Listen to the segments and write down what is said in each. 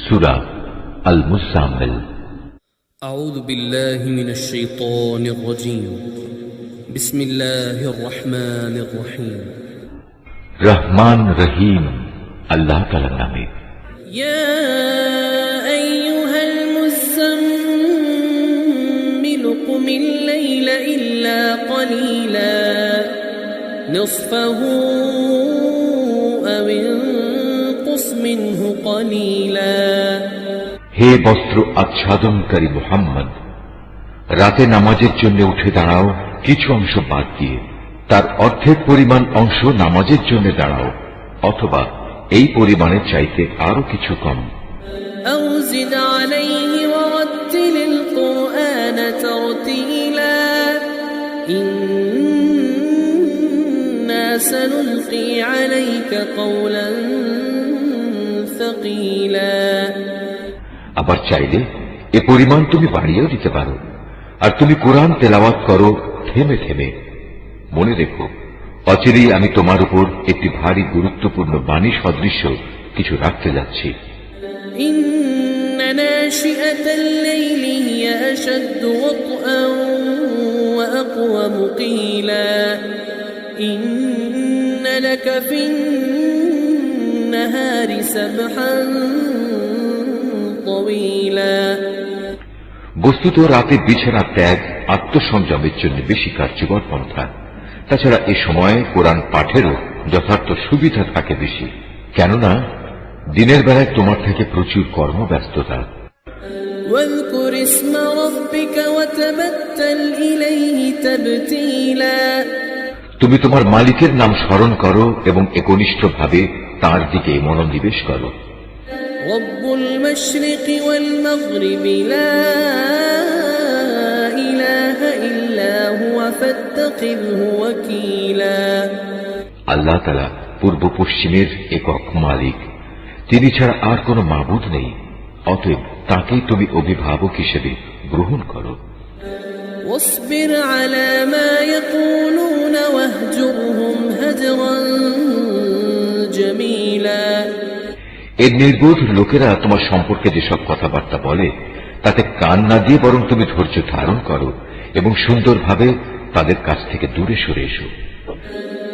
সূরা আল মুজাম্মিল। أعوذ بالله من الشيطان الرجيم بسم الله الرحمن الرحيم রহমান রহিম আল্লাহ তাআলার নামে। يا أيها المزمل قم الليل إلا قليلا نصفه أو انقص منه قليلا হে বস্ত্র আচ্ছাদনকারী মুহাম্মদ, রাতে নামাজের জন্য উঠে দাঁড়াও কিছু অংশ বাদ দিয়ে, তার অর্ধেক পরিমাণ অংশ নামাজের জন্য দাঁড়াও, অথবা এই পরিমাণের চাইতে আরো কিছু কম। أو زد عليه ورتل القرآن ترتيلا إنا سنلقي عليك قولا ثقيلا আবার চাইলে এ পরিমাণ তুমি বাড়িয়েও দিতে পারো, আর তুমি কোরআন তেলাওয়াত করো থেমে থেমে। মনে রেখো, অচিরেই আমি তোমার উপর একটি ভারী গুরুত্বপূর্ণ বাণী সদৃশ্য কিছু রাখতে যাচ্ছি। إن ناشئة الليل هي أشد وطئا وأقوم قيلا إن لك في النهار سبحا طويلا বস্তুত রাতে বিছানা ত্যাগ আত্মসংযমের জন্য বেশি কার্যকর পন্থা। তাছাড়া এ সময়ে কোরআন পাঠেরও যথার্থ সুবিধা থাকে বেশি, কেননা দিনের বেলায় তোমার থেকে প্রচুর কর্মব্যস্ততা। واذكر اسم ربك وتبتل إليه تبتيلا তুমি তোমার মালিকের নাম স্মরণ করো এবং একনিষ্ঠভাবে তাঁর দিকে মনোনিবেশ করো। رب المشرق والمغرب لا إله إلا هو فاتخذه وكيلا আল্লাহ তাআলা পূর্ব পশ্চিমের একক মালিক, তিনি ছাড়া আর কোনো মাবুদ নেই, অতএব তাকেই তুমি অভিভাবক হিসেবে গ্রহণ করো। واصبر على ما يقولون واهجرهم هجرا جميلا এর নির্বোধ লোকেরা তোমার সম্পর্কে যেসব কথাবার্তা বলে তাতে কান না দিয়ে বরং তুমি ধৈর্য ধারণ করো এবং সুন্দরভাবে তাদের কাছ থেকে দূরে সরে এসো।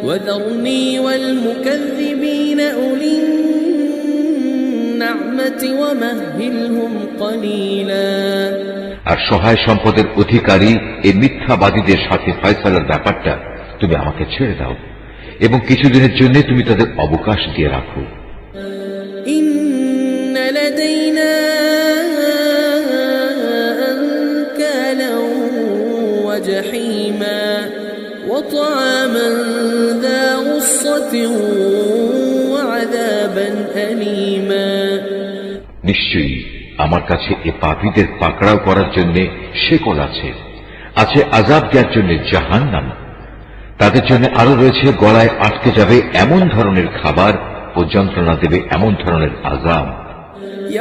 وذرني والمكذبين أولي النعمة ومهلهم قليلا আর সহায় সম্পদের অধিকারী এই মিথ্যাবাদীদের সাথে ফয়সালার ব্যাপারটা তুমি আমাকে ছেড়ে দাও এবং কিছুদিনের জন্য তুমি তাদের অবকাশ দিয়ে রাখো। إن لدينا أنكالا وجحيما وطعاما ذا غصة وعذابا أليما নিশ্চয়ই আমার কাছে এ পাপীদের পাকড়াও করার জন্য শেকল আছে, আছে আযাব দেওয়ার জন্য জাহান্নাম, তাদের জন্য আরো রয়েছে গলায় আটকে যাবে এমন ধরনের খাবার ও যন্ত্রণা দেবে এমন ধরনের আযাব।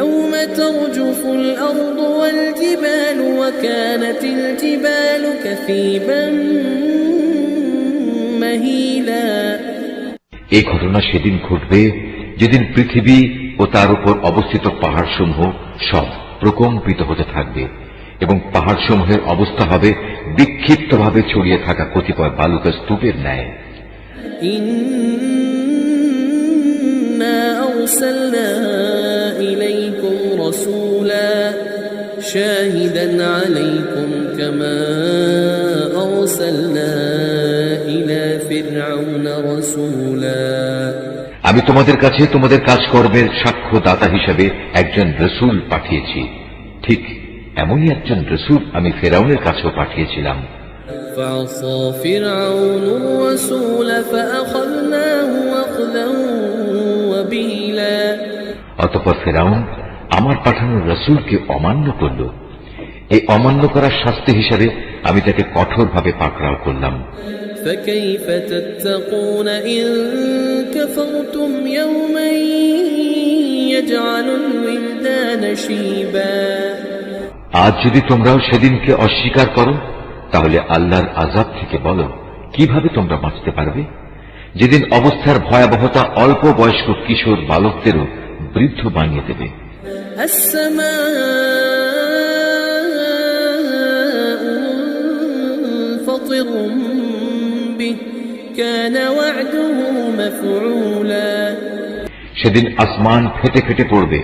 يوم ترجف الأرض والجبال وكانت الجبال كثيبا مهيلا এই ঘটনা সেদিন ঘটবে যেদিন পৃথিবী ও তার উপর অবস্থিত পাহাড়সমূহ সব প্রকম্পিত হতে থাকবে এবং পাহাড়সমূহের অবস্থা হবে বিক্ষিপ্তভাবে ছড়িয়ে থাকা কতিপয় বালুকা স্তূপের ন্যায়। إنا أرسلنا إليكم رسولا شاهدا عليكم كما أرسلنا إلى فرعون رسولا আমি তোমাদের কাছে তোমাদের কাজকর্মের সাক্ষ্যদাতা হিসেবে একজন রসুল পাঠিয়েছি, ঠিক এমনই একজন রসুল আমি ফেরাউনের কাছেও পাঠিয়েছিলাম। فعصى فرعون الرسول فأخذناه أخذا وبيلا অতঃপর ফেরাউন আমার পাঠানো রসুলকে অমান্য করল, এই অমান্য করার শাস্তি হিসাবে আমি তাকে কঠোরভাবে পাকড়াও করলাম। فكيف تتقون إن كفرتم يوما يجعل الولدان شيبا আজ যদি তোমরাও সেদিনকে অস্বীকার করো তাহলে আল্লাহর আযাব থেকে বলো কিভাবে তোমরা বাঁচতে পারবে, যেদিন অবস্থার ভয়াবহতা অল্প বয়স্ক কিশোর বালকদেরও বৃদ্ধ বানিয়ে দেবে। السماء منفطر به كان وعده مفعولا সেদিন আসমান ফেটে ফেটে পড়বে,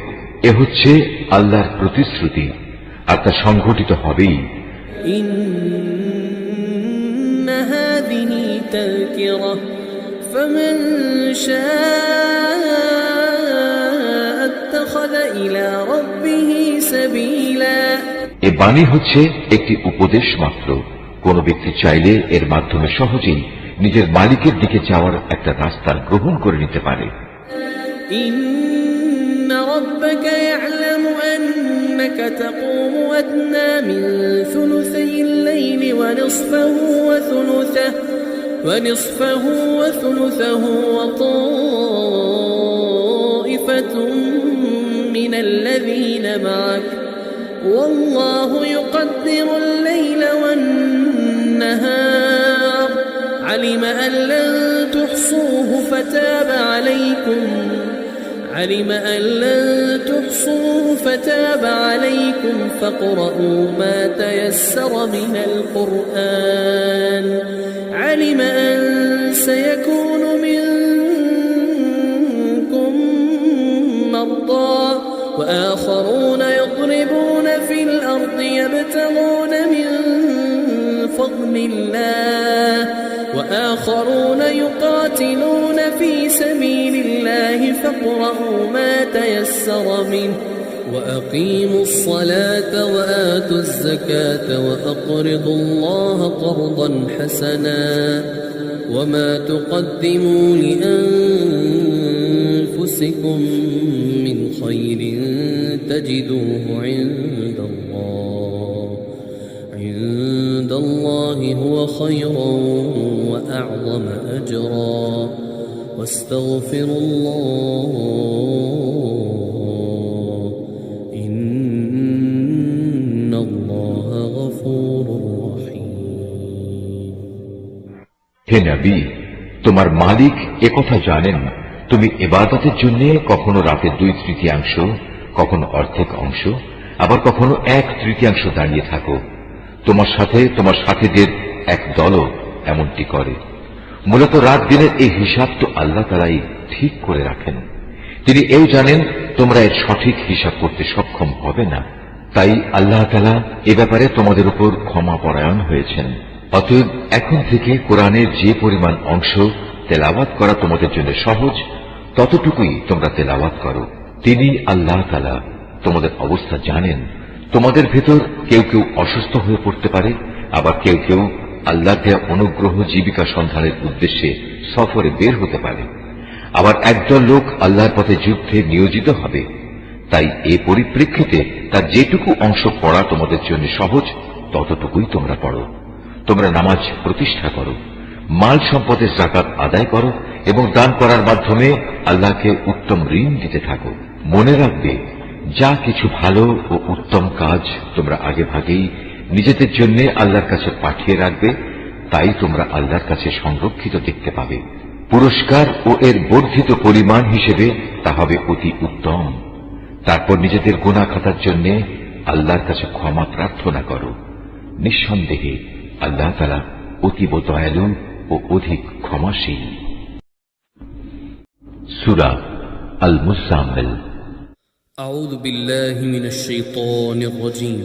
এ হচ্ছে আল্লাহর প্রতিশ্রুতি, আর তা সংঘটিত হবেই। إن هذه تذكرة فمن شاء اتخذ إلى ربه سبيلا এ বাণী হচ্ছে একটি উপদেশ মাত্র। কোন ব্যক্তি চাইলে এর মাধ্যমে সহজেই নিজের মালিকের দিকে যাওয়ার একটা রাস্তা গ্রহণ করে নিতে পারে। إن ربك يعلم أنك تقوم أدنى من ثلثي الليل ونصفه وثلثه وطائفة من الذين معك والله يقدر الليل والنهار علم أن لن تحصوه فتاب عليكم فاقرؤوا ما تيسر من القرآن علم أن سيكون منكم مرضى وآخرون يضربون في الأرض يبتغون من فضل الله وآخرون يقاتلون في سبيل الله فاقرؤوا ما تيسر منه وأقيموا الصلاة وآتوا الزكاة وأقرضوا الله قرضا حسنا وما تقدموا لأنفسكم من خير تجدوه عند الله هو خيرا وأعظم أجرا واستغفروا الله إن الله غفور رحيم হে নবী, তোমার মালিক একথা জানেন তুমি ইবাদতের জন্য কখনো রাতের 2/3 কখনো অর্ধেক অংশ, আবার কখনো 1/3 দাঁড়িয়ে থাকো। তোমার সাথে তোমার সাথীদের এক দলও এমনটি করে। মূলত রাত দিনের এই হিসাব তো আল্লাহ তাআলাই ঠিক করে রাখেন। তিনি এও জানেন তোমরা এর সঠিক হিসাব করতে সক্ষম হবে না, তাই আল্লাহ তাআলা এ ব্যাপারে তোমাদের উপর ক্ষমা পরায়ণ হয়েছেন। অতএব এখন থেকে কোরআনের যে পরিমাণ অংশ তেলাওয়াত করা তোমাদের জন্য সহজ, ততটুকুই তোমরা তেলাওয়াত করো। তিনি আল্লাহ তাআলা তোমাদের অবস্থা জানেন। তোমাদের ভেতর কেউ কেউ অসুস্থ হয়ে পড়তে পারে, আবার কেউ কেউ আল্লাহর দেয়া অনুগ্রহ জীবিকা সন্ধানের উদ্দেশ্যে সফরে বের হতে পারে, আবার একদল লোক আল্লাহর পথে যুদ্ধে নিয়োজিত হবে। তাই এ পরিপ্রেক্ষিতে তার যেটুকু অংশ পড়া তোমাদের জন্য সহজ, ততটুকুই তোমরা পড়ো। তোমরা নামাজ প্রতিষ্ঠা করো, মাল সম্পদের যাকাত আদায় করো এবং দান করার মাধ্যমে আল্লাহকে উত্তম ঋণ দিতে থাকো। মনে রাখবে, যা কিছু ভালো ও উত্তম কাজ তোমরা আগে ভাগেই নিজেদের জন্য আল্লাহর কাছে পাঠিয়ে রাখবে, তাই তোমরা আল্লাহর কাছে সংরক্ষিত দেখতে পাবে। পুরস্কার ও এর বর্ধিত পরিমাণ হিসেবে তা হবে অতি উত্তম। তারপর নিজেদের গুনাহ খাতার জন্য আল্লাহর কাছে ক্ষমা প্রার্থনা করো। নিঃসন্দেহে আল্লাহ তাআলা অতীব দয়ালু ও অধিক ক্ষমাশীল। সূরা আল মুজাম্মিল। أعوذ بالله من الشيطان الرجيم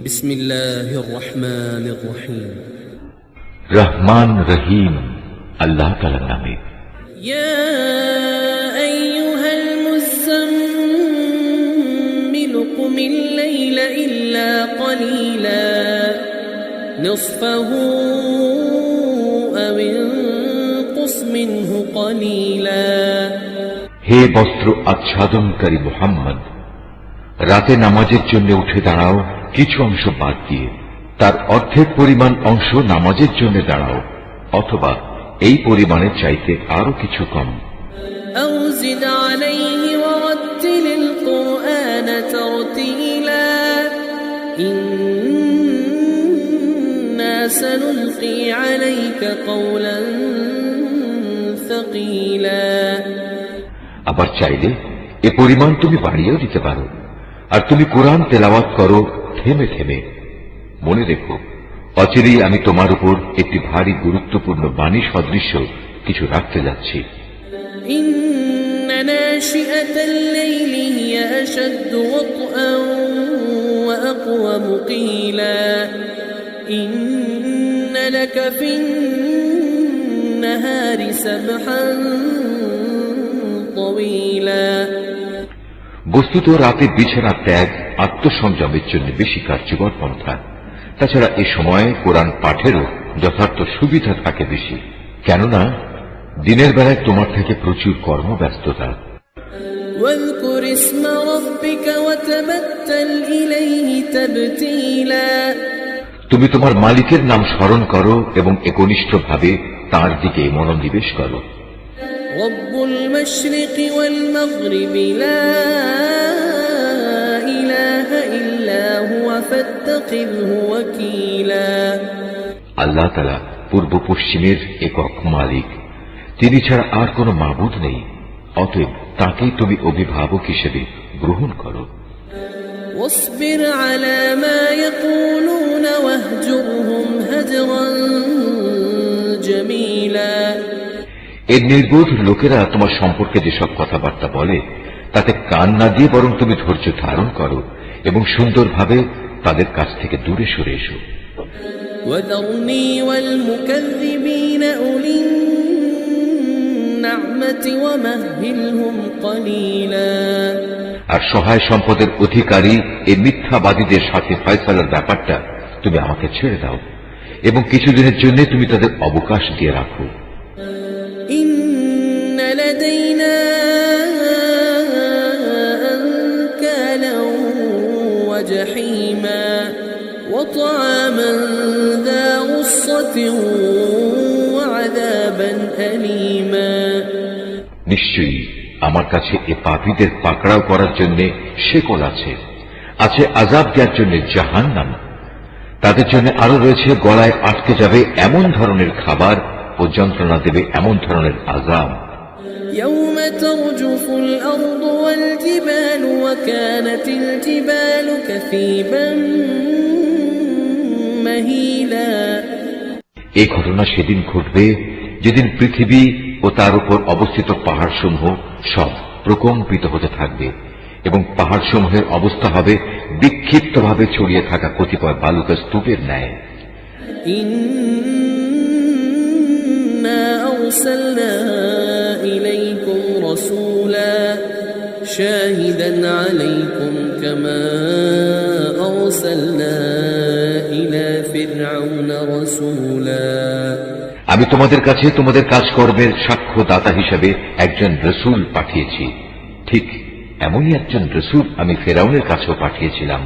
بسم الله الرحمن الرحيم রহমান রহিম আল্লাহ তাআলার নামে। يا أيها المزمل قم الليل إلا قليلا نصفه أو انقص منه قليلا হে বস্ত্র আচ্ছাদনকারী মুহাম্মদ, রাতে নামাজের জন্য উঠে দাঁড়াও কিছু অংশ বাদ দিয়ে, তার অর্ধেক পরিমাণ অংশ নামাজের জন্য দাঁড়াও, অথবা এই পরিমাণের চাইতে আরো কিছু কম। أو زد عليه ورتل القرآن ترتيلا إنا سنلقي عليك قولا ثقيلا আবার চাইলে এ পরিমাণ তুমি বাড়িয়েও দিতে পারো। আর তুমি কোরআন তেলাওয়াত করো থেমে থেমে। মনে রেখো, অচিরেই আমি তোমার উপর একটি ভারী গুরুত্বপূর্ণ বাণী সদৃশ্য কিছু রাখতে যাচ্ছি। ইন্না নাশিআতাল লাইলি হিয়া আশাদ্দু ওয়াতআন ওয়া আকওয়ামু কিলা ইন্না লাকা ফিন নাহারি সাবহান তাওয়ীলা। বস্তুত রাতে বিছানা ত্যাগ আত্মসংযমের জন্য বেশি কার্যকর পন্থা। তাছাড়া এ সময় কোরআন পাঠেরও যথার্থ সুবিধা থাকে বেশি, কেননা দিনের বেলায় তোমার থেকে প্রচুর কর্মব্যস্ততা। واذكر اسم ربك وتبتل إليه تبتيلا। তুমি তোমার মালিকের নাম স্মরণ করো এবং একনিষ্ঠভাবে তাঁর দিকে মনোনিবেশ করো। رب المشرق والمغرب لا إله إلا هو فاتخذه وكيلا। আল্লাহ তাআলা পূর্ব পশ্চিমের একক মালিক, তিনি ছাড়া আর কোনো মাবুদ নেই, অতএব তাকেই তুমি অভিভাবক হিসেবে গ্রহণ করো। واصبر على ما يقولون واهجرهم هجرا جميلا। এর নির্বোধ লোকেরা তোমার সম্পর্কে যেসব কথাবার্তা বলে তাতে কান না দিয়ে বরং তুমি ধৈর্য ধারণ করো এবং সুন্দরভাবে তাদের কাছ থেকে দূরে সরে এসো। وذرني والمكذبين أولي النعمة ومهلهم قليلا। আর সহায় সম্পদের অধিকারী এই মিথ্যাবাদীদের সাথে ফয়সালার ব্যাপারটা তুমি আমাকে ছেড়ে দাও এবং কিছুদিনের জন্য তুমি তাদের অবকাশ দিয়ে রাখো। إن لدينا أنكالا وجحيما وطعاما ذا غصة وعذابا أليما। নিশ্চয়ই আমার কাছে এ পাপীদের পাকড়াও করার জন্য শেকল আছে, আছে আযাব দেওয়ার জন্য জাহান্নাম। তাদের জন্য আরো রয়েছে গলায় আটকে যাবে এমন ধরনের খাবার ও যন্ত্রণা দেবে এমন ধরনের আযাব। يوم ترجف الأرض والجبال وكانت الجبال كثيبا مهيلا। এই ঘটনা সেদিন ঘটবে যেদিন পৃথিবী ও তার উপর অবস্থিত পাহাড়সমূহ সব প্রকম্পিত হতে থাকবে এবং পাহাড়সমূহের অবস্থা হবে বিক্ষিপ্তভাবে ছড়িয়ে থাকা কতিপয় বালুকা স্তূপের ন্যায়। إنا أرسلنا إليكم رسولا شاهدا عليكم كما أرسلنا إلى فرعون رسولا। আমি তোমাদের কাছে তোমাদের কাজকর্মের সাক্ষ্যদাতা হিসেবে একজন রসুল পাঠিয়েছি, ঠিক এমনই একজন রসুল আমি ফেরাউনের কাছেও পাঠিয়েছিলাম।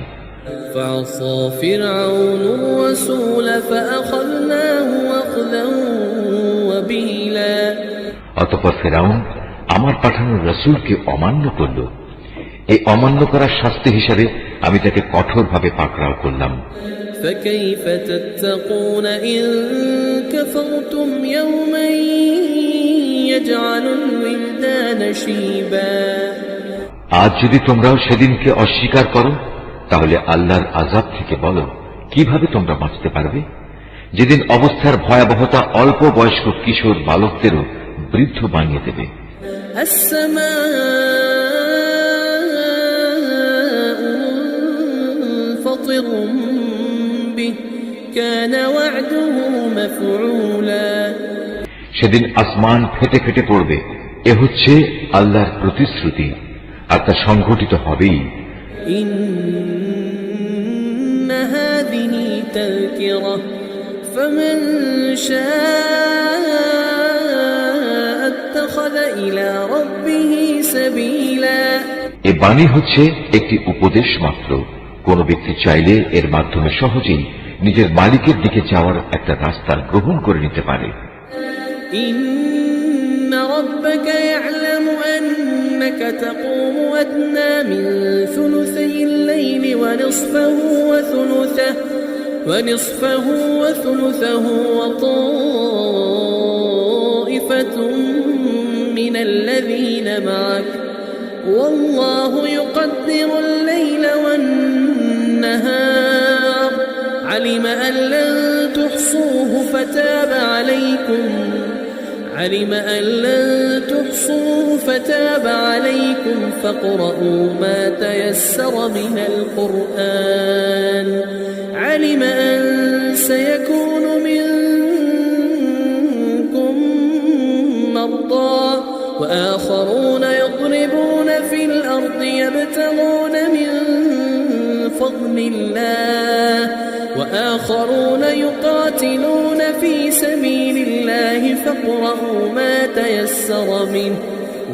فعصى فرعون الرسول فأخذناه أخذا وبيلا। অতঃপর ফেরাউন আমার পাঠানো রসুলকে অমান্য করল। এই অমান্য করার শাস্তি হিসাবে আমি তাকে কঠোরভাবে পাকড়াও করলাম। فكيف تتقون إن كفرتم يوما يجعل الولدان شيبا। আজ যদি তোমরাও সেদিনকে অস্বীকার করো তাহলে আল্লাহর আযাব থেকে বলো কিভাবে তোমরা বাঁচতে পারবে, যেদিন অবস্থার ভয়াবহতা অল্প বয়স্ক কিশোর বালকদেরও বৃদ্ধ বানিয়ে দেবে। فطر به كان وعده مفعولا। সেদিন আসমান ফেটে ফেটে পড়বে, এ হচ্ছে আল্লাহর প্রতিশ্রুতি আর তা সংঘটিত হবেই। إن هذه تذكرة فمن شاء اتخذ إلى ربه سبيلا। এ বাণী হচ্ছে একটি উপদেশ মাত্র, কোন ব্যক্তি চাইলে এর মাধ্যমে সহজেই নিজের মালিকের দিকে যাওয়ার একটা রাস্তা গ্রহণ করে নিতে পারে। إن ربك يعلم أنك تقوم أدنى من ثلثي الليل ونصفه وثلثه وطائفة من الذين معك والله يقدر الليل والنهار علم أن لن تحصوه فتاب عليكم فاقرؤوا ما تيسر من القرآن علم أن سيكون منكم مرضى وآخرون يضربون في الأرض يبتغون من فضل الله وآخرون يقاتلون في سبيل الله فاقرؤوا ما تيسر منه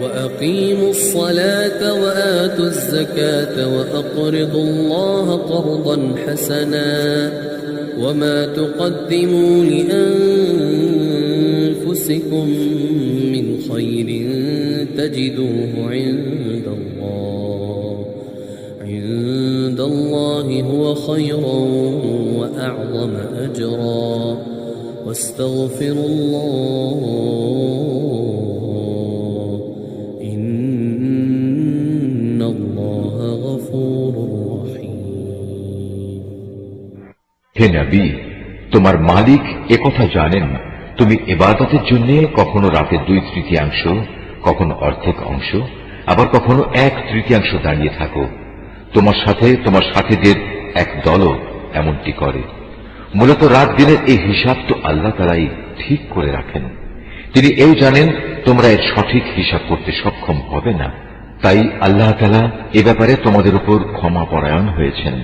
وأقيموا الصلاة وآتوا الزكاة وأقرضوا الله قرضا حسنا وما تقدموا لأنفسكم من خير تجدوه عند الله هو خيرا وأعظم أجرا واستغفروا الله إن الله غفور رحيم হে নবী, তোমার মালিক একথা জানেন তুমি ইবাদতের জন্য কখনো রাতের 2/3 কখনো অর্ধেক অংশ আবার কখনো 1/3 দাঁড়িয়ে থাকো। তোমার সাথে তোমার সাথীদের এক দলও এমনটি করে। মূলত রাত দিনের এই হিসাব তো আল্লাহ তাআলাই ঠিক করে রাখেন। তিনি এও জানেন তোমরা এর সঠিক হিসাব করতে সক্ষম হবে না। তাই আল্লাহ তাআলা এ ব্যাপারে তোমাদের উপর ক্ষমা পরায়ণ হয়েছেন।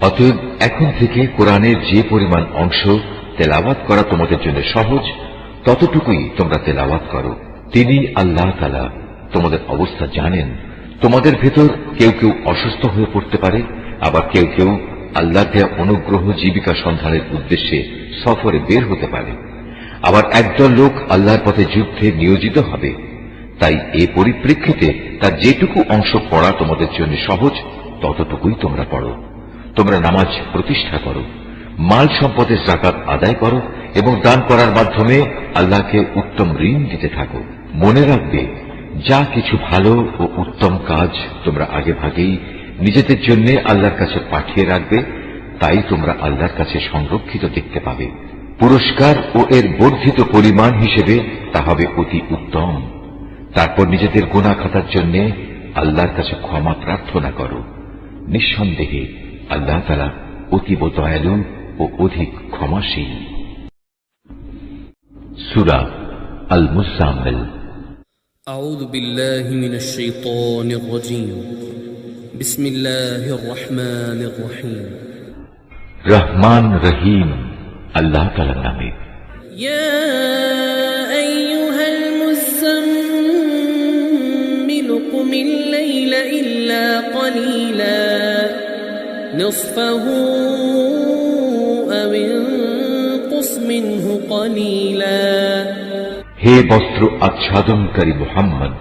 অতএব এখন থেকে কোরআনের যে পরিমাণ অংশ তেলাওয়াত করা তোমাদের জন্য সহজ ততটুকুই তোমরা তেলাওয়াত করো। তিনি আল্লাহ তাআলা তোমাদের অবস্থা জানেন। তোমাদের ভেতর কেউ কেউ অসুস্থ হয়ে পড়তে পারে, আবার কেউ কেউ আল্লাহর দেয়া অনুগ্রহ জীবিকা সন্ধানের উদ্দেশ্যে সফরে বের হতে পারে, আবার একদল লোক আল্লাহর পথে যুদ্ধে নিয়োজিত হবে। তাই এ পরিপ্রেক্ষিতে তার যেটুকু অংশ পড়া তোমাদের জন্য সহজ ততটুকুই তোমরা পড়ো। তোমরা নামাজ প্রতিষ্ঠা করো, মাল সম্পদের যাকাত আদায় করো এবং দান করার মাধ্যমে আল্লাহকে উত্তম ঋণ দিতে থাকো। মনে রাখবে যা কিছু ভালো ও উত্তম কাজ তোমরা আগে ভাগেই নিজেদের জন্য আল্লাহর কাছে পাঠিয়ে রাখবে, তাই তোমরা আল্লাহর কাছে সংরক্ষিত দেখতে পাবে। পুরস্কার ও এর বর্ধিত পরিমাণ হিসেবে তা হবে অতি উত্তম। তারপর নিজেদের গুনাহ খাতার জন্য আল্লাহর কাছে ক্ষমা প্রার্থনা করো। নিঃসন্দেহে আল্লাহ তাআলা অতীব দয়ালু ও অধিক ক্ষমাশীল। সূরা আল মুজাম্মিল। أعوذ بالله من الشيطان الرجيم بسم الله الرحمن الرحيم রহমান রহিম আল্লাহ তাআলার নামে। يا أيها المزمل قم الليل إلا قليلا نصفه أو انقص منه قليلا হে বস্ত্র আচ্ছাদনকারী মুহাম্মদ,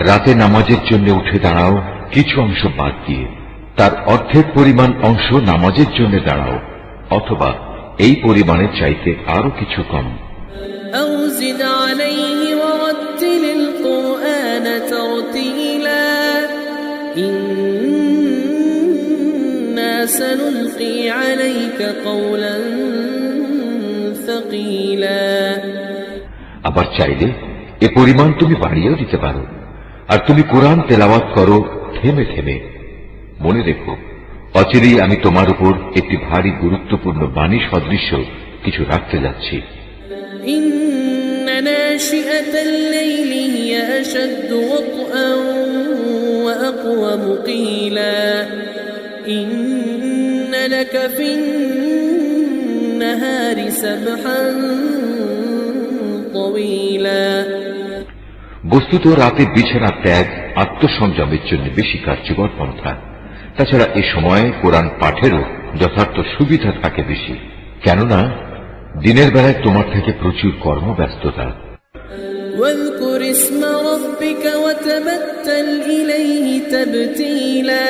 রাতে নামাজের জন্য উঠে দাঁড়াও কিছু অংশ বাদ দিয়ে, তার অর্ধেক পরিমাণ অংশ নামাজের জন্য দাঁড়াও, অথবা এই পরিমাণের চাইতে আরো কিছু কম। أو زد عليه ورتل القرآن ترتيلا إنا سنلقي عليك قولا ثقيلا আবার চাইলে এ পরিমাণ তুমি বাড়িয়েও দিতে পারো। আর তুমি কোরআন তেলাওয়াত করো থেমে থেমে। মনে রেখো অচিরেই আমি তোমার উপর একটি ভারী গুরুত্বপূর্ণ বাণী সদৃশ্য কিছু রাখতে যাচ্ছি। إن ناشئة الليل هي أشد وطئا وأقوم قيلا إن لك في النهار سبحا طويلا বস্তুত রাতে বিছানা ত্যাগ আত্মসংযমের জন্য বেশি কার্যকর পন্থা। তাছাড়া এ সময়ে কোরআন পাঠেরও যথার্থ সুবিধা থাকে বেশি, কেননা দিনের বেলায় তোমার থেকে প্রচুর কর্মব্যস্ততা। واذكر اسم ربك وتبتل إليه تبتيلا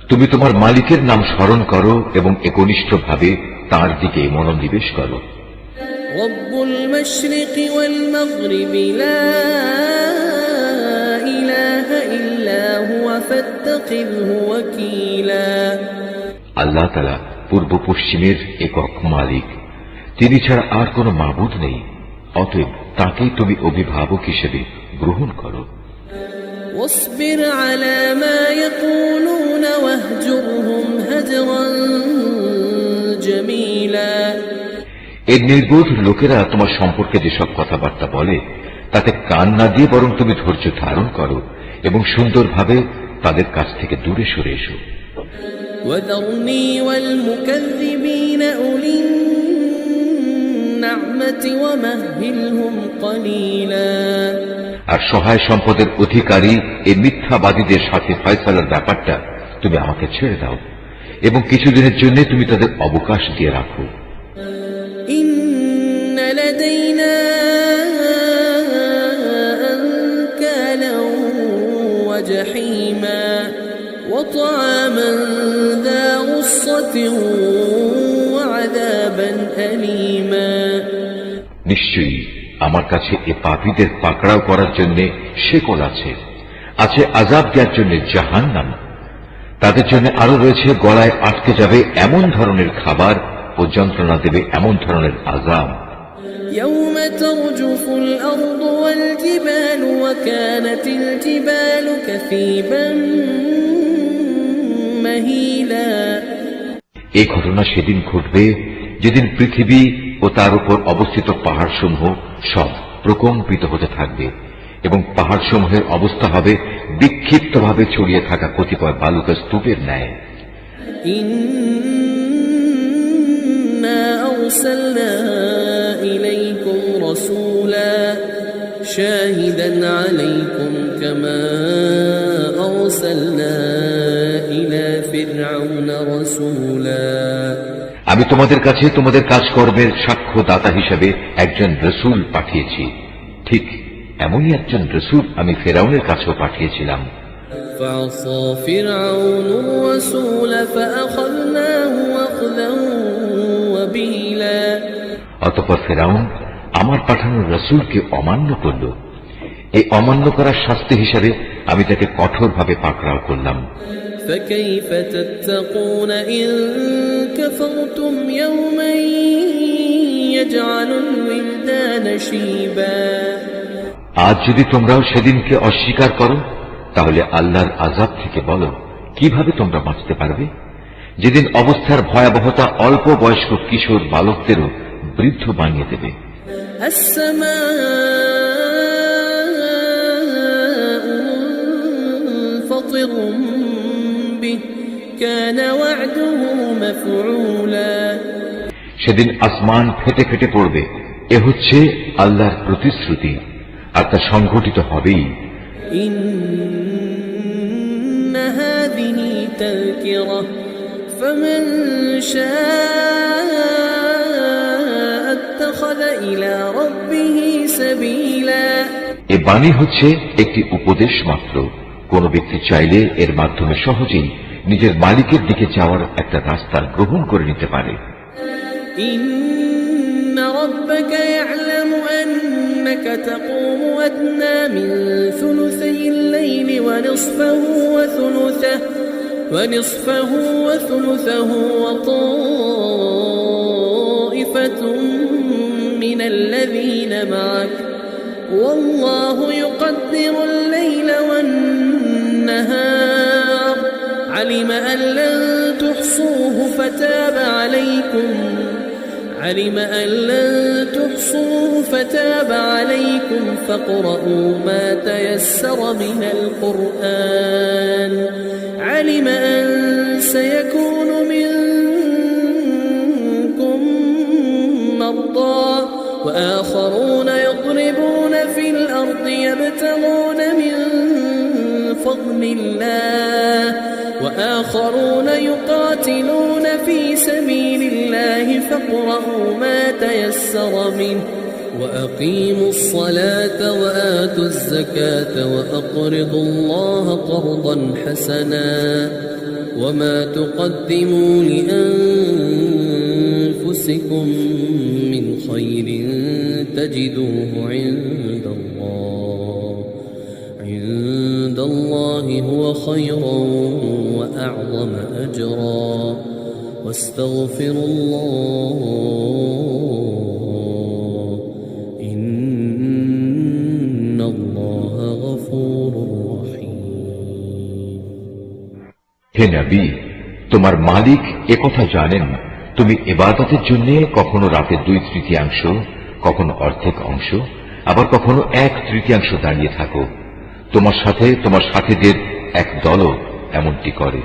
তুমি তোমার মালিকের নাম স্মরণ করো এবং একনিষ্ঠভাবে তাঁর দিকে মনোনিবেশ করো। رب المشرق والمغرب لا إله إلا تتخذه وكيلا আল্লাহ তাআলা পূর্ব পশ্চিমের একক মালিক, তিনি ছাড়া আর কোনো মাবুদ নেই। অতএব তাকেই তুমি অভিভাবক হিসেবে গ্রহণ করো। واصبر على ما يقولون واهجرهم هجرا جميلا এর নির্বোধ লোকেরা তোমার সম্পর্কে যেসব কথাবার্তা বলে তাতে কান না দিয়ে বরং তুমি ধৈর্য ধারণ করো এবং সুন্দরভাবে তাদের কাছ থেকে দূরে সরে এসো। وذرني والمكذبين أولي النعمة ومهلهم قليلا আর সহায় সম্পদের অধিকারী এই মিথ্যাবাদীদের সাথে ফয়সালার ব্যাপারটা তুমি আমাকে ছেড়ে দাও এবং কিছুদিনের জন্য তুমি তাদের অবকাশ দিয়ে রাখো। إن لدينا أنكالا وجحيما وطعاما ذا غصة وعذابا أليما নিশ্চয়ই আমার কাছে এ পাপীদের পাকড়াও করার জন্য শেকল আছে, আছে আযাব দেওয়ার জন্য জাহান্নাম। তাদের জন্য আরো রয়েছে গলায় আটকে যাবে এমন ধরনের খাবার ও যন্ত্রণা দেবে এমন ধরনের আযাব। يوم ترجف الأرض والجبال وكانت الجبال كثيبا مهيلا এই ঘটনা সেদিন ঘটবে যেদিন পৃথিবী ও তার উপর অবস্থিত পাহাড়সমূহ সব প্রকম্পিত হতে থাকবে এবং পাহাড়সমূহের অবস্থা হবে বিক্ষিপ্তভাবে ছড়িয়ে থাকা কতিপয় বালুকা স্তূপের ন্যায়। إنا أرسلنا إليكم رسولا شاهدا عليكم كما أرسلنا إلى فرعون رسولا আমি তোমাদের কাছে তোমাদের কাজকর্মের সাক্ষ্যদাতা হিসেবে একজন রসুল পাঠিয়েছি, ঠিক এমনই একজন রসুল আমি ফেরাউনের কাছেও পাঠিয়েছিলাম। فعصى فرعون الرسول فأخذناه أخذا وبيلا অতঃপর ফেরাউন আমার পাঠানো রসুলকে অমান্য করল। এই অমান্য করার শাস্তি হিসাবে আমি তাকে কঠোরভাবে পাকড়াও করলাম। فكيف تتقون إن كفرتم يوما يجعل الولدان شيبا আজ যদি তোমরাও সেদিনকে অস্বীকার করো তাহলে আল্লাহর আযাব থেকে বলো কিভাবে তোমরা বাঁচতে পারবে, যেদিন অবস্থার ভয়াবহতা অল্প বয়স্ক কিশোর বালকদেরও বৃদ্ধ বানিয়ে দেবে। السماء منفطر به كان وعده مفعولا সেদিন আসমান ফেটে ফেটে পড়বে, এ হচ্ছে আল্লাহর প্রতিশ্রুতি আর তা সংঘটিত হবেই। إن هذه تذكرة فمن شاء اتخذ إلى ربه سبيلا এ বাণী হচ্ছে একটি উপদেশ মাত্র, কোন ব্যক্তি চাইলে এর মাধ্যমে সহজেই নিজের মালিকের দিকে যাওয়ার একটা রাস্তা গ্রহণ করে নিতে পারে। إن ربك يعلم أنك تقوم أدنى من ثلثي الليل ونصفه وثلثه وطائفة من الذين معك والله يقدر الليل والنهار علم أن لن تحصوه فتاب عليكم فاقرؤوا ما تيسر من القرآن علم أن سيكون منكم مرضى وآخرون يضربون في الأرض يبتغون من فضل الله وآخرون يقاتلون في سبيل الله فاقرؤوا ما تيسر منه وأقيموا الصلاة وآتوا الزكاة وأقرضوا الله قرضا حسنا وما تقدموا لأنفسكم من خير تجدوه عند الله هو خيرا وأعظم أجرا واستغفروا الله إن الله غفور رحيم হে নবী, তোমার মালিক একথা জানেন তুমি ইবাদতের জন্য কখনো রাতের 2/3 কখনো অর্ধেক অংশ, আবার কখনো 1/3 দাঁড়িয়ে থাকো। তোমার সাথে তোমার সাথীদের এক দলও এমনটি করে।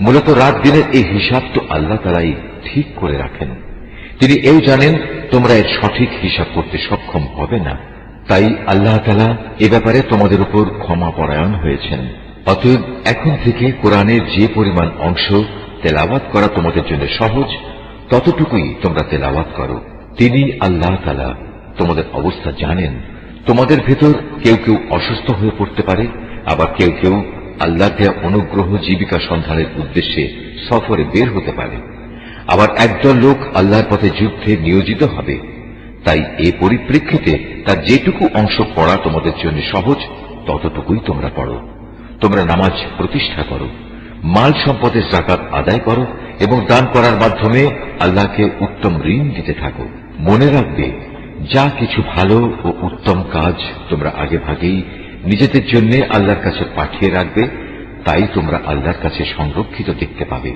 মূলত রাত দিনের এই হিসাব তো আল্লাহ তাআলাই ঠিক করে রাখেন। তিনি এও জানেন তোমরা এর সঠিক হিসাব করতে সক্ষম হবে না। তাই আল্লাহ তাআলা এ ব্যাপারে তোমাদের উপর ক্ষমাপরায়ণ হয়েছেন। অতএব এখন থেকে কোরআনের যে পরিমাণ অংশ তেলাওয়াত করা তোমাদের জন্য সহজ, ততটুকুই তোমরা তেলাওয়াত করো। তিনি আল্লাহ তাআলা তোমাদের অবস্থা জানেন। তোমাদের ভেতর কেউ কেউ অসুস্থ হয়ে পড়তে পারে, আবার কেউ কেউ আল্লাহ দেয়া অনুগ্রহ জীবিকা সন্ধানের উদ্দেশ্যে সফরে বের হতে পারে, আবার একদল লোক আল্লাহর পথে যুদ্ধে নিয়োজিত হবে। তাই এ পরিপ্রেক্ষিতে তার যেটুকু অংশ পড়া তোমাদের জন্য সহজ, ততটুকুই তোমরা পড়ো। তোমরা নামাজ প্রতিষ্ঠা করো, মাল সম্পদের যাকাত আদায় করো এবং দান করার মাধ্যমে আল্লাহকে উত্তম ঋণ দিতে থাকো। মনে রাখবে, যা কিছু ভালো ও উত্তম কাজ তোমরা আগে ভাগেই নিজেদের জন্য আল্লাহর কাছে পাঠিয়ে রাখবে, তাই তোমরা আল্লাহর কাছে সংরক্ষিত দেখতে পাবে।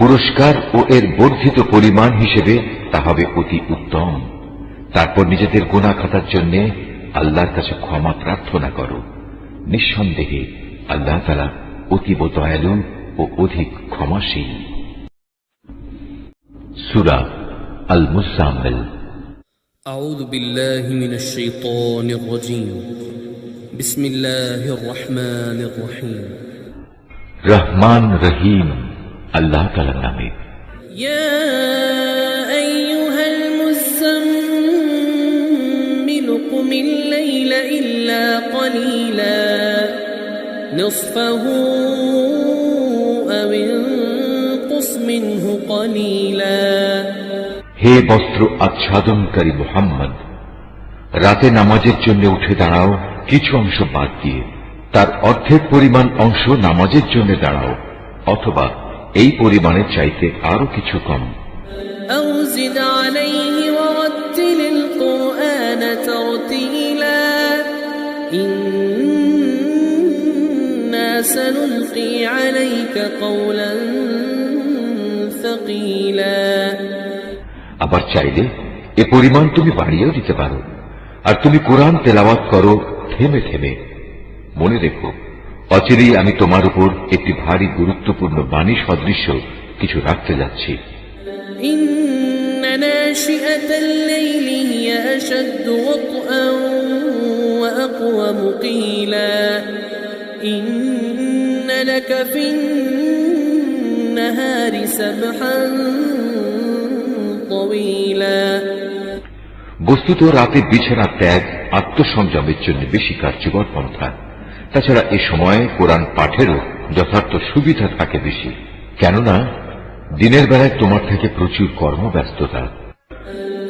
পুরস্কার ও এর বর্ধিত পরিমাণ হিসেবে তা হবে অতি উত্তম। তারপর নিজেদের গুনাহ খাতার জন্য আল্লাহর কাছে ক্ষমা প্রার্থনা করো। নিঃসন্দেহে আল্লাহ তাআলা অতীব দয়ালু ও অধিক ক্ষমাশীল। সূরা আল মুজাম্মিল। أعوذ بالله من الشيطان الرجيم بسم الله الرحمن الرحيم রহমান রহিম আল্লাহ তাআলার নামে। يا أيها المزمل قم الليل إلا قليلا نصفه أو انقص منه قليلا হে বস্ত্র আচ্ছাদনকারী মুহাম্মদ, রাতে নামাজের জন্য উঠে দাঁড়াও কিছু অংশ বাদ দিয়ে, তার অর্ধেক পরিমাণ অংশ নামাজের জন্য দাঁড়াও, অথবা এই পরিমাণের চাইতে আরো কিছু কম। أو زد عليه ورتل القرآن ترتيلا إنا سنلقي عليك قولا ثقيلا আবার চাইলে এ পরিমাণ তুমি বাড়িয়েও দিতে পারো। আর তুমি কোরআন তেলাওয়াত করো থেমে থেমে। মনে রেখো, অচিরেই আমি তোমার উপর একটি ভারী গুরুত্বপূর্ণ বাণী সদৃশ্য কিছু রাখতে যাচ্ছি। إن ناشئة الليل هي أشد وطئا وأقوم قيلا إن لك في النهار سبحا طويلا বস্তুত রাতে বিছানা ত্যাগ আত্মসংযমের জন্য বেশি কার্যকর পন্থা। তাছাড়া এ সময় কোরআন পাঠেরও যথার্থ সুবিধা থাকে বেশি, কেননা দিনের বেলায় তোমার থেকে প্রচুর কর্মব্যস্ততা।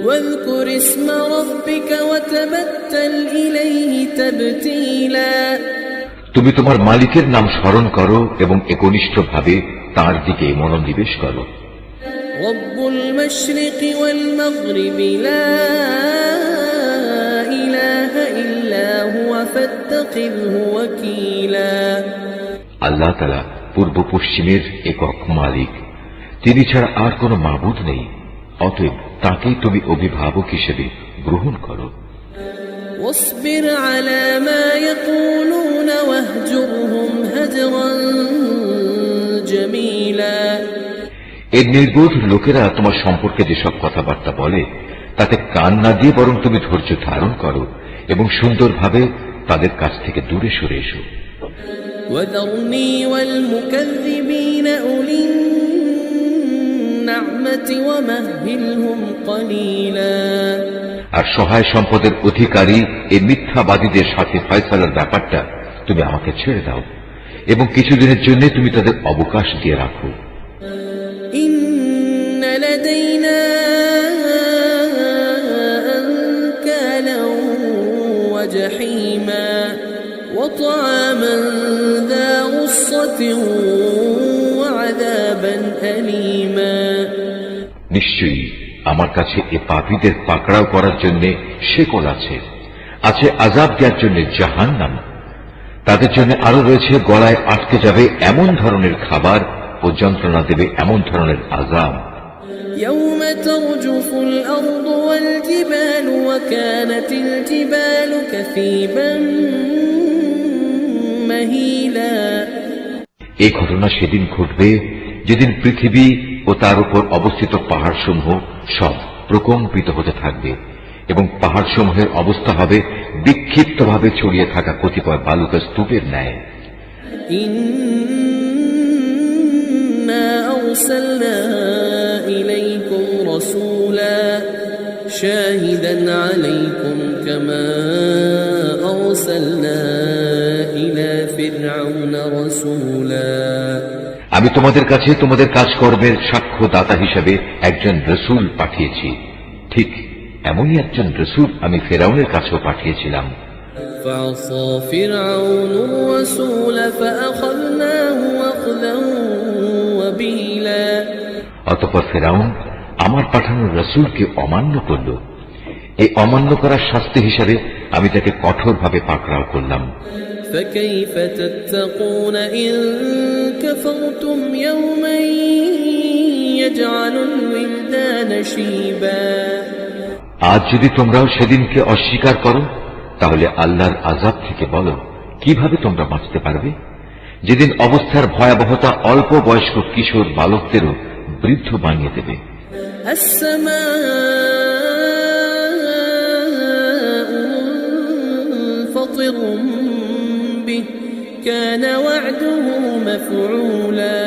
واذكر اسم ربك وتبتل إليه تبتيلا তুমি তোমার মালিকের নাম স্মরণ করো এবং একনিষ্ঠভাবে তাঁর দিকে মনোনিবেশ করো। رب المشرق والمغرب لا إله إلا هو فاتخذه وكيلا আল্লাহ তাআলা পূর্ব পশ্চিমের একক মালিক, তিনি ছাড়া আর কোনো মাবুদ নেই, অতএব তাকেই তুমি অভিভাবক হিসেবে গ্রহণ করো। واصبر على ما يقولون واهجرهم هجرا جميلا এর নির্বোধ লোকেরা তোমার সম্পর্কে যেসব কথাবার্তা বলে তাতে কান না দিয়ে বরং তুমি ধৈর্য ধারণ করো এবং সুন্দরভাবে তাদের কাছ থেকে দূরে সরে এসো। وذرني والمكذبين أولي النعمة ومهلهم قليلا আর সহায় সম্পদের অধিকারী এই মিথ্যাবাদীদের সাথে ফয়সালার ব্যাপারটা তুমি আমাকে ছেড়ে দাও এবং কিছুদিনের জন্য তুমি তাদের অবকাশ দিয়ে রাখো। إن لدينا أنكالا وجحيما وطعاما بسطة وعذابا أليما নিশ্চয়ই আমার কাছে এ পাপীদের পাকড়াও করার জন্য শেকল আছে, আছে আযাব দেওয়ার জন্য জাহান্নাম। তাদের জন্য আরো রয়েছে গলায় আটকে যাবে এমন ধরনের খাবার ও যন্ত্রণা দেবে এমন ধরনের আযাব। يوم ترجف الأرض والجبال وكانت الجبال كثيبا مهيلا এই ঘটনা সেদিন ঘটবে যেদিন পৃথিবী ও তার উপর অবস্থিত পাহাড়সমূহ সব প্রকম্পিত হতে থাকবে এবং পাহাড়সমূহের অবস্থা হবে বিক্ষিপ্তভাবে ছড়িয়ে থাকা কতিপয় বালুকা স্তূপের ন্যায়। إنا أرسلنا إليكم رسولا شاهدا عليكم كما أرسلنا إلى فرعون رسولا আমি তোমাদের কাছে তোমাদের কাজকর্মের সাক্ষ্যদাতা হিসেবে একজন রসুল পাঠিয়েছি, ঠিক এমনই একজন রসুল আমি ফেরাউনের কাছেও পাঠিয়েছিলাম। فعصى فرعون الرسول فأخذناه أخذا وبيلا অতঃপর ফেরাউন আমার পাঠানো রসুলকে অমান্য করল। এই অমান্য করার শাস্তি হিসাবে আমি তাকে কঠোরভাবে পাকড়াও করলাম। فكيف تتقون إن كفرتم يوما يجعل الولدان شيبا আজ যদি তোমরাও সেদিনকে অস্বীকার করো তাহলে আল্লাহর আযাব থেকে বলো কিভাবে তোমরা বাঁচতে পারবে, যেদিন অবস্থার ভয়াবহতা অল্প বয়স্ক কিশোর বালকদেরও বৃদ্ধ বানিয়ে দেবে। السماء منفطر به كان وعده مفعولا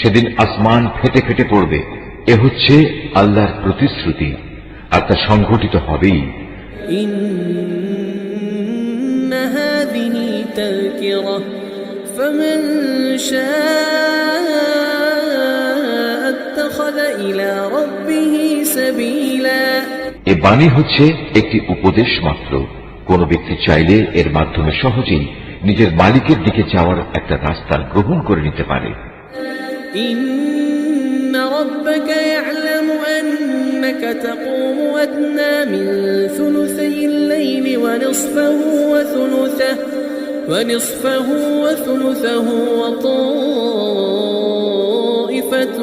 সেদিন আসমান ফেটে ফেটে পড়বে, এ হচ্ছে আল্লাহর প্রতিশ্রুতি আর তা সংঘটিত হবেই। إن هذه تذكرة فمن شاء اتخذ إلى ربه سبيلا এ বাণী হচ্ছে একটি উপদেশ মাত্র, কোন ব্যক্তি চাইলে এর মাধ্যমে সহজেই নিজের মালিকের দিকে যাওয়ার একটা রাস্তা গ্রহণ করে নিতে পারে। إن ربك يعلم أنك تقوم أدنى من ثلثي الليل ونصفه وثلثه وطائفة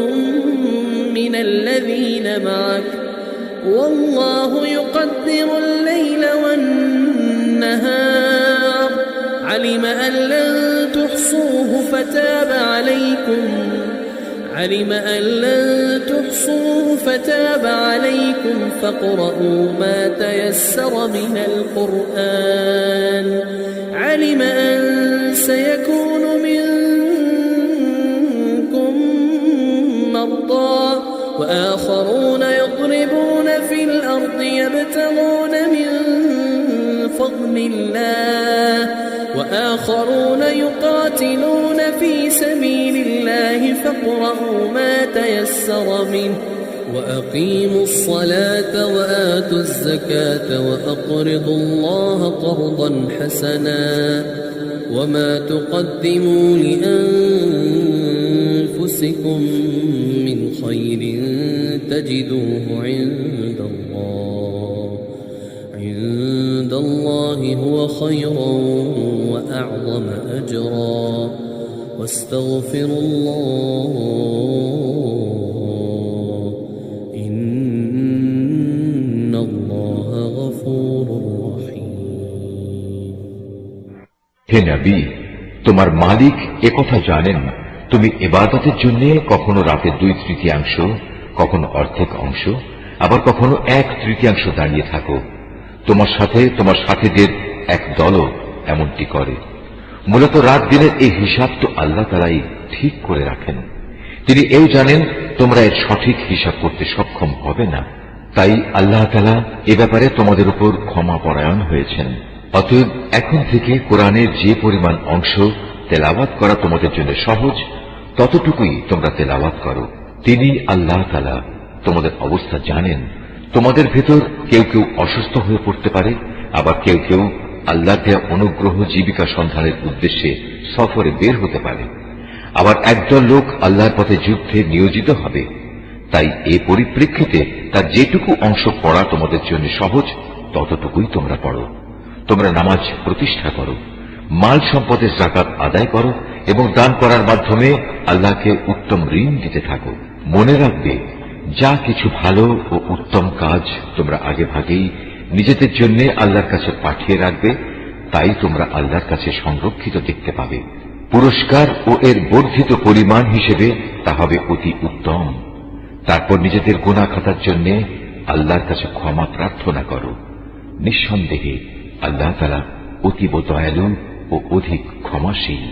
من الذين معك والله يقدر الليل والنهار علم أن لن تحصوه فتاب عليكم فاقرؤوا ما تيسر من القرآن علم أن سيكون منكم مرضى وآخرون يضربون في الأرض يبتغون من فضل الله وآخرون يقاتلون في سبيل الله فاقرؤوا ما تيسر منه وأقيموا الصلاة وآتوا الزكاة وأقرضوا الله قرضا حسنا وما تقدموا لأنفسكم من خير تجدوه عند الله هو خيرا وأعظم أجرا واستغفروا الله إن الله غفور رحيم হে নবী, তোমার মালিক একথা জানেন তুমি ইবাদতের জন্য কখনো রাতের 2/3 কখনো অর্ধেক অংশ আবার কখনো 1/3 দাঁড়িয়ে থাকো। তোমার সাথে তোমার সাথীদের এক দলও এমনটি করে। মূলত রাত দিনের এই হিসাব তো আল্লাহ তাআলাই ঠিক করে রাখেন। তিনি এও জানেন তোমরা এর সঠিক হিসাব করতে সক্ষম হবে না, তাই আল্লাহ তাআলা এ ব্যাপারে তোমাদের উপর ক্ষমাপরায়ণ হয়েছেন। অতএব এখন থেকে কোরআনের যে পরিমাণ অংশ তেলাওয়াত করা তোমাদের জন্য সহজ ততটুকুই তোমরা তেলাওয়াত করো। তিনি আল্লাহ তাআলা তোমাদের অবস্থা জানেন। তোমাদের ভেতর কেউ কেউ অসুস্থ হয়ে পড়তে পারে, আবার কেউ কেউ আল্লাহর দেয়া অনুগ্রহ জীবিকা সন্ধানের উদ্দেশ্যে সফরে বের হতে পারে, আবার একদল লোক আল্লাহর পথে যুদ্ধে নিয়োজিত হবে। তাই এ পরিপ্রেক্ষিতে তার যেটুকু অংশ পড়া তোমাদের জন্য সহজ ততটুকুই তোমরা পড়ো। তোমরা নামাজ প্রতিষ্ঠা করো, মাল সম্পদের যাকাত আদায় করো এবং দান করার মাধ্যমে আল্লাহকে উত্তম ঋণ দিতে থাকো। মনে রাখবে, যা কিছু ভালো ও উত্তম কাজ তোমরা আগে ভাগেই নিজেদের জন্য আল্লাহর কাছে পাঠিয়ে রাখবে, তাই তোমরা আল্লাহর কাছে সংরক্ষিত দেখতে পাবে। পুরস্কার ও এর বর্ধিত পরিমাণ হিসেবে তা হবে অতি উত্তম। তারপর নিজেদের গুনাহ খাতার জন্য আল্লাহর কাছে ক্ষমা প্রার্থনা করো। নিঃসন্দেহে আল্লাহ তাআলা অতীব দয়ালু ও অধিক ক্ষমাশীল।